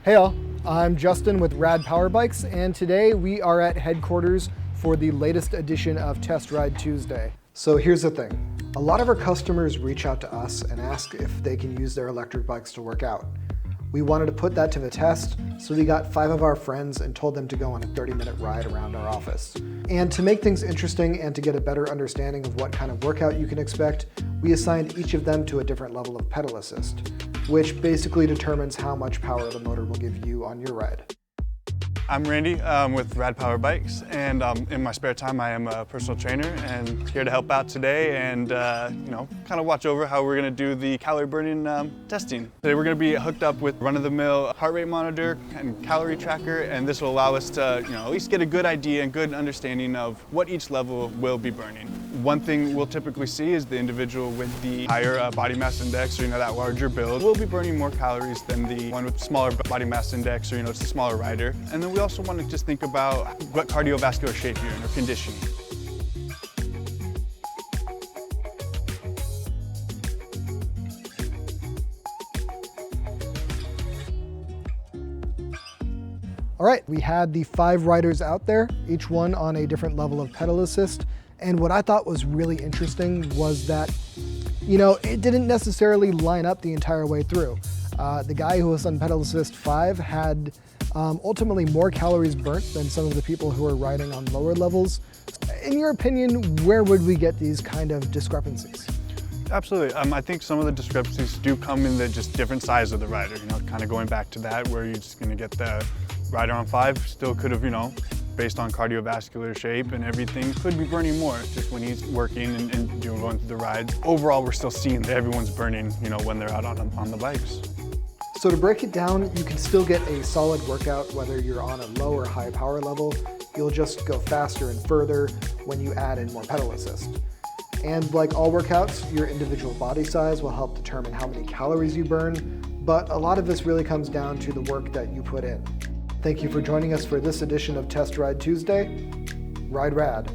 Hey all, I'm Justin with Rad Power Bikes, and today we are at headquarters for the latest edition of Test Ride Tuesday. So here's the thing. A lot of our customers reach out to us and ask if they can use their electric bikes to work out. We wanted to put that to the test, so we got 5 of our friends and told them to go on a 30-minute ride around our office. And to make things interesting and to get a better understanding of what kind of workout you can expect, we assigned each of them to a different level of pedal assist, which basically determines how much power the motor will give you on your ride. I'm Randy with Rad Power Bikes, and in my spare time I am a personal trainer and here to help out today and kind of watch over how we're going to do the calorie burning testing. Today we're going to be hooked up with run-of-the-mill heart rate monitor and calorie tracker, and this will allow us to at least get a good idea and good understanding of what each level will be burning. One thing we'll typically see is the individual with the higher body mass index, or that larger build, will be burning more calories than the one with smaller body mass index, or it's a smaller rider. And then we also want to just think about what cardiovascular shape you're in or conditioning. All right, we had the 5 riders out there, each one on a different level of pedal assist. And what I thought was really interesting was that, it didn't necessarily line up the entire way through. The guy who was on pedal assist 5 had ultimately more calories burnt than some of the people who are riding on lower levels. In your opinion, where would we get these kind of discrepancies? Absolutely. I think some of the discrepancies do come in the just different size of the rider, kind of going back to that, where you're just going to get the rider on 5 still could have, based on cardiovascular shape and everything, could be burning more just when he's working and going through the rides. Overall, we're still seeing that everyone's burning, when they're out on the bikes. So to break it down, you can still get a solid workout whether you're on a low or high power level. You'll just go faster and further when you add in more pedal assist. And like all workouts, your individual body size will help determine how many calories you burn, but a lot of this really comes down to the work that you put in. Thank you for joining us for this edition of Test Ride Tuesday. Ride Rad.